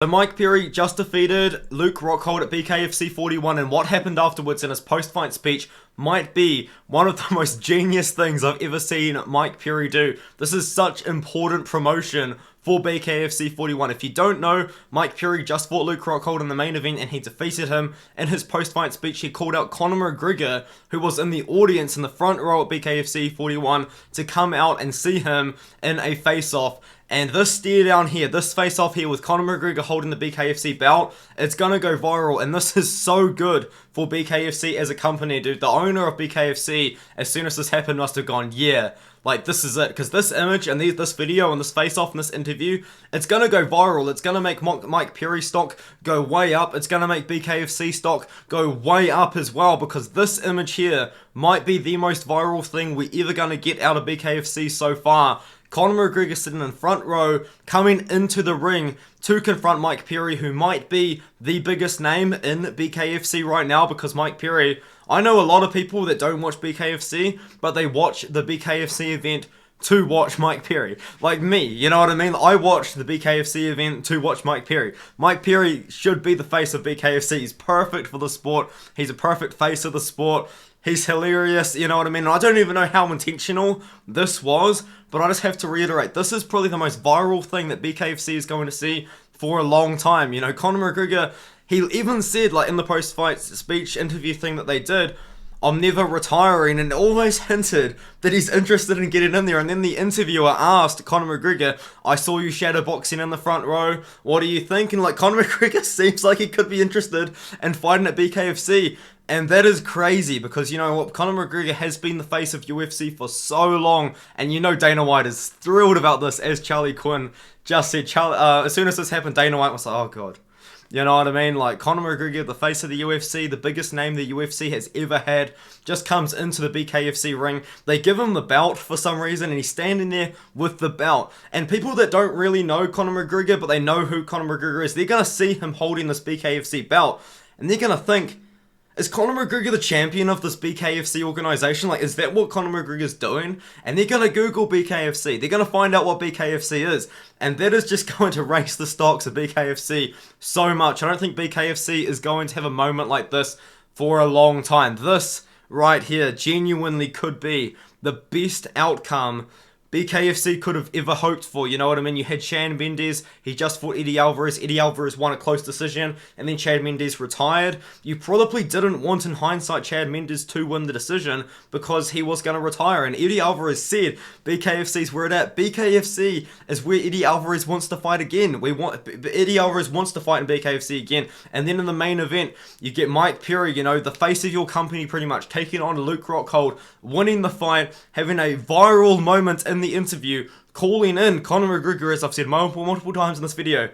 So Mike Perry just defeated Luke Rockhold at BKFC 41, and what happened afterwards in his post-fight speech might be one of the most genius things I've ever seen Mike Perry do. This is such important promotion for BKFC 41. If you don't know, Mike Perry just fought Luke Rockhold in the main event and he defeated him. In his post-fight speech, he called out Conor McGregor, who was in the audience in the front row at BKFC 41, to come out and see him in a face-off. And this stare down here, this face-off here with Conor McGregor holding the BKFC belt, it's gonna go viral, and this is so good for BKFC as a company, dude. The owner of BKFC, as soon as this happened, must have gone, yeah, like, this is it. Because this image and this video and this face-off and this interview, it's gonna go viral. It's gonna make Mike Perry stock go way up. It's gonna make BKFC stock go way up as well, because this image here might be the most viral thing we're ever gonna get out of BKFC so far. Conor McGregor sitting in front row, coming into the ring to confront Mike Perry, who might be the biggest name in BKFC right now, because Mike Perry, I know a lot of people that don't watch BKFC, but they watch the BKFC event to watch Mike Perry. Like me, you know what I mean? I watched the BKFC event to watch Mike Perry. Mike Perry should be the face of BKFC. He's perfect for the sport. He's a perfect face of the sport. He's hilarious, you know what I mean? And I don't even know how intentional this was, but I just have to reiterate, this is probably the most viral thing that BKFC is going to see for a long time. You know, Conor McGregor, he even said, like, in the post-fight speech interview thing that they did, I'm never retiring, and always hinted that he's interested in getting in there. And then the interviewer asked Conor McGregor, I saw you shadowboxing in the front row, what do you think? And like, Conor McGregor seems like he could be interested in fighting at BKFC. And that is crazy, because you know what, Conor McGregor has been the face of UFC for so long, and you know Dana White is thrilled about this, as Charlie Quinn just said. As soon as this happened, Dana White was like, oh god. You know what I mean? Like, Conor McGregor, the face of the UFC, the biggest name the UFC has ever had, just comes into the BKFC ring. They give him the belt for some reason, and he's standing there with the belt. And people that don't really know Conor McGregor, but they know who Conor McGregor is, they're going to see him holding this BKFC belt, and they're going to think, is Conor McGregor the champion of this BKFC organization? Like, is that what Conor McGregor's doing? And they're going to Google BKFC. They're going to find out what BKFC is. And that is just going to raise the stocks of BKFC so much. I don't think BKFC is going to have a moment like this for a long time. This right here genuinely could be the best outcome BKFC could have ever hoped for, you know what I mean? You had Chad Mendes, he just fought Eddie Alvarez won a close decision, and then Chad Mendes retired. You probably didn't want, in hindsight, Chad Mendes to win the decision, because he was going to retire, and Eddie Alvarez said, BKFC's where it at. BKFC is where Eddie Alvarez wants to fight again. Eddie Alvarez wants to fight in BKFC again, and then in the main event, you get Mike Perry, you know, the face of your company pretty much, taking on Luke Rockhold, winning the fight, having a viral moment in the interview, calling in Conor McGregor, as I've said multiple times in this video.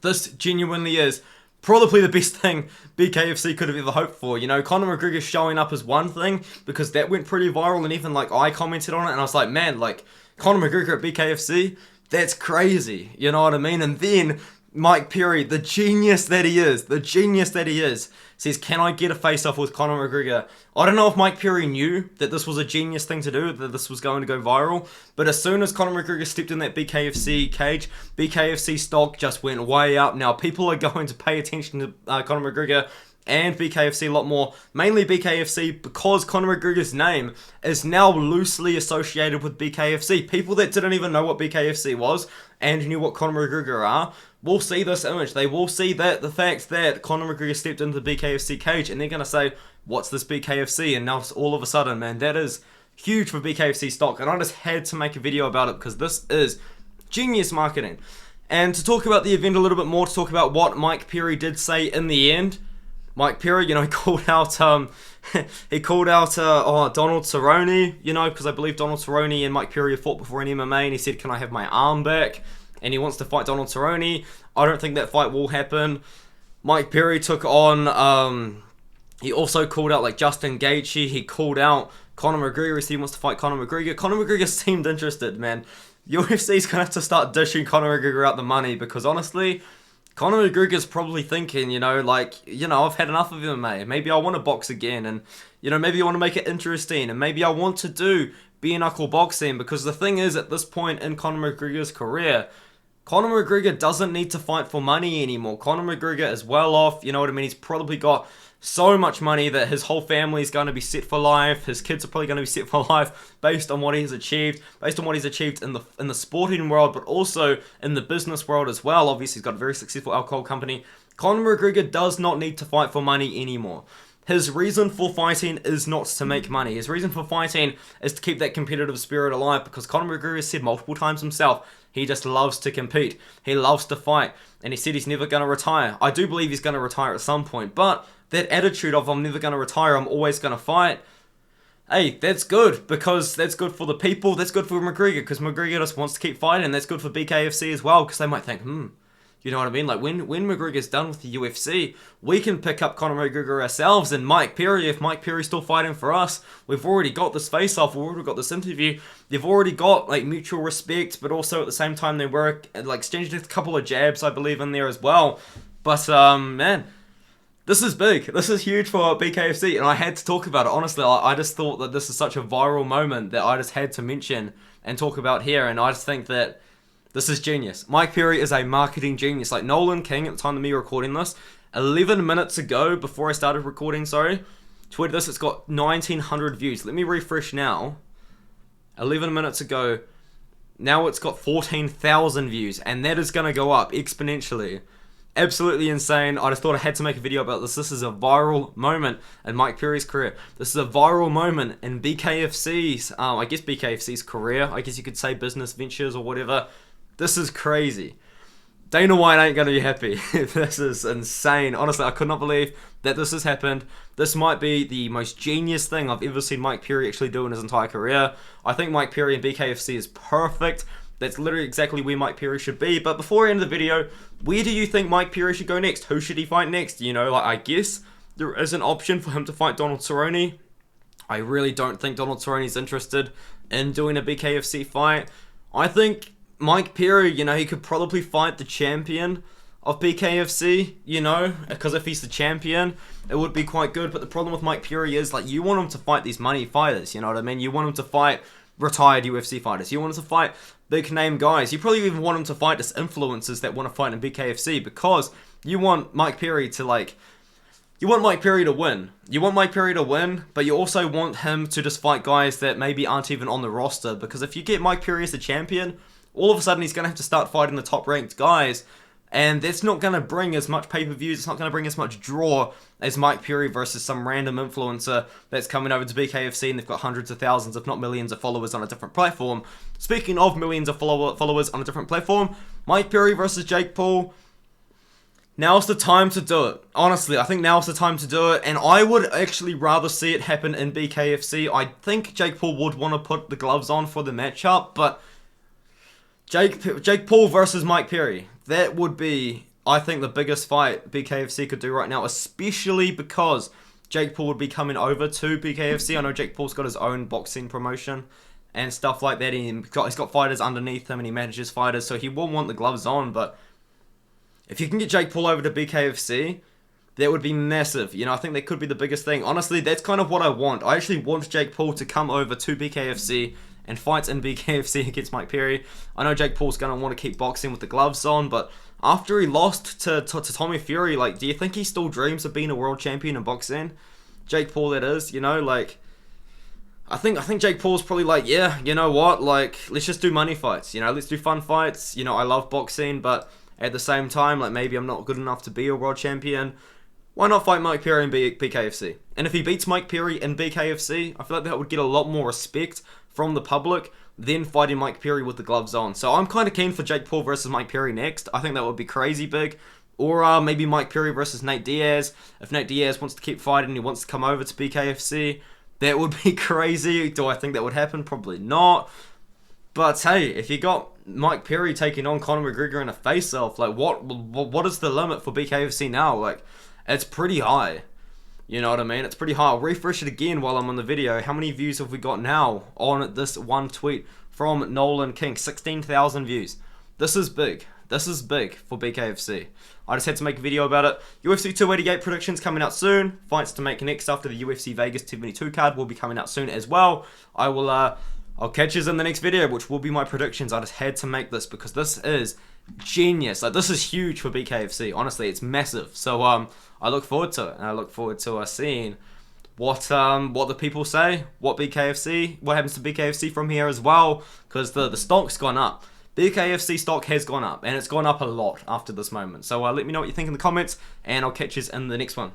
This genuinely is probably the best thing BKFC could have ever hoped for. You know, Conor McGregor showing up as one thing, because that went pretty viral, and even like I commented on it, and I was like, man, like, Conor McGregor at BKFC, that's crazy, you know what I mean? And then Mike Perry, the genius that he is, says, can I get a face-off with Conor McGregor? I don't know if Mike Perry knew that this was a genius thing to do, that this was going to go viral, but as soon as Conor McGregor stepped in that BKFC cage, BKFC stock just went way up. Now, people are going to pay attention to Conor McGregor and BKFC a lot more, mainly BKFC, because Conor McGregor's name is now loosely associated with BKFC. People that didn't even know what BKFC was and knew what Conor McGregor are will see this image. They will see that the fact that Conor McGregor stepped into the BKFC cage, and they're going to say, what's this BKFC? And now all of a sudden, man, that is huge for BKFC stock, and I just had to make a video about it, because this is genius marketing. And to talk about the event a little bit more, to talk about what Mike Perry did say in the end, Mike Perry, you know, he called out Donald Cerrone, you know, because I believe Donald Cerrone and Mike Perry have fought before in MMA, and he said, can I have my arm back? And he wants to fight Donald Cerrone. I don't think that fight will happen. Mike Perry took on, he also called out like Justin Gaethje. He called out Conor McGregor, he wants to fight Conor McGregor. Conor McGregor seemed interested, man. UFC's going to have to start dishing Conor McGregor out the money, because honestly, Conor McGregor's probably thinking, you know, like, you know, I've had enough of MMA. Maybe I want to box again, and, you know, maybe I want to make it interesting, and maybe I want to do bare knuckle boxing, because the thing is, at this point in Conor McGregor's career, Conor McGregor doesn't need to fight for money anymore. Conor McGregor is well off, you know what I mean? He's probably got so much money that his whole family is going to be set for life. His kids are probably going to be set for life based on what he's achieved, in the sporting world, but also in the business world as well. Obviously, he's got a very successful alcohol company. Conor McGregor does not need to fight for money anymore. His reason for fighting is not to make money. His reason for fighting is to keep that competitive spirit alive, because Conor McGregor has said multiple times himself, he just loves to compete. He loves to fight. And he said he's never going to retire. I do believe he's going to retire at some point. But that attitude of I'm never going to retire, I'm always going to fight, hey, that's good. Because that's good for the people. That's good for McGregor. Because McGregor just wants to keep fighting. That's good for BKFC as well. Because they might think, you know what I mean? Like, when McGregor's done with the UFC, we can pick up Conor McGregor ourselves, and Mike Perry, if Mike Perry's still fighting for us, we've already got this face-off, we've already got this interview, they've already got, like, mutual respect, but also at the same time they work, like, exchanged a couple of jabs, I believe, in there as well. But, man, this is big. This is huge for BKFC, and I had to talk about it. Honestly, I just thought that this is such a viral moment that I just had to mention and talk about here, and I just think that this is genius. Mike Perry is a marketing genius. Like, Nolan King, at the time of me recording this, 11 minutes ago, before I started recording, tweeted this. It's got 1,900 views. Let me refresh now. 11 minutes ago. Now it's got 14,000 views. And that is going to go up exponentially. Absolutely insane. I just thought I had to make a video about this. This is a viral moment in Mike Perry's career. This is a viral moment in BKFC's, I guess BKFC's career. I guess you could say business ventures or whatever. This is crazy. Dana White ain't going to be happy. This is insane. Honestly, I could not believe that this has happened. This might be the most genius thing I've ever seen Mike Perry actually do in his entire career. I think Mike Perry and BKFC is perfect. That's literally exactly where Mike Perry should be. But before I end the video, where do you think Mike Perry should go next? Who should he fight next? You know, like, I guess there is an option for him to fight Donald Cerrone. I really don't think Donald Cerrone's interested in doing a BKFC fight. I think Mike Perry, you know, he could probably fight the champion of BKFC, you know, because if he's the champion, it would be quite good. But the problem with Mike Perry is, like, you want him to fight these money fighters, you know what I mean? You want him to fight retired UFC fighters. You want him to fight big name guys. You probably even want him to fight just influencers that want to fight in BKFC, because you want Mike Perry to, like, you want Mike Perry to win. You want Mike Perry to win, but you also want him to just fight guys that maybe aren't even on the roster, because if you get Mike Perry as the champion, all of a sudden he's going to have to start fighting the top-ranked guys, and that's not going to bring as much pay-per-views, it's not going to bring as much draw as Mike Perry versus some random influencer that's coming over to BKFC and they've got hundreds of thousands, if not millions of followers on a different platform. Speaking of millions of followers on a different platform, Mike Perry versus Jake Paul, now's the time to do it. Honestly, I think now's the time to do it, and I would actually rather see it happen in BKFC. I think Jake Paul would want to put the gloves on for the matchup, but Jake Paul versus Mike Perry, that would be, I think, the biggest fight BKFC could do right now, especially because Jake Paul would be coming over to BKFC. I know Jake Paul's got his own boxing promotion and stuff like that. He's got fighters underneath him and he manages fighters, so he will want the gloves on. But if you can get Jake Paul over to BKFC, that would be massive. You know, I think that could be the biggest thing. Honestly, that's kind of what I want. I actually want Jake Paul to come over to BKFC and fights in BKFC against Mike Perry. I know Jake Paul's going to want to keep boxing with the gloves on, but after he lost to Tommy Fury, like, do you think he still dreams of being a world champion in boxing? Jake Paul, that is, you know, like, I think Jake Paul's probably like, yeah, you know what, like, let's just do money fights, you know, let's do fun fights. You know, I love boxing, but at the same time, like, maybe I'm not good enough to be a world champion. Why not fight Mike Perry in BKFC? And if he beats Mike Perry in BKFC, I feel like that would get a lot more respect from the public than fighting Mike Perry with the gloves on. So I'm kind of keen for Jake Paul versus Mike Perry next. I think that would be crazy big. Or maybe Mike Perry versus Nate Diaz. If Nate Diaz wants to keep fighting and he wants to come over to BKFC, that would be crazy. Do I think that would happen? Probably not. But hey, if you got Mike Perry taking on Conor McGregor in a face-off, like, what is the limit for BKFC now? Like, it's pretty high. You know what I mean? It's pretty high. I'll refresh it again while I'm on the video. How many views have we got now on this one tweet from Nolan King? 16,000 views. This is big. This is big for BKFC. I just had to make a video about it. UFC 288 predictions coming out soon. Fights to make next after the UFC Vegas 272 card will be coming out soon as well. I'll catch you in the next video, which will be my predictions. I just had to make this because this is genius. Like, this is huge for BKFC. Honestly, it's massive. So I look forward to it, and I look forward to seeing what the people say, what happens to BKFC from here as well, because the stock's gone up. BKFC stock has gone up, and it's gone up a lot after this moment. So let me know what you think in the comments, and I'll catch you in the next one.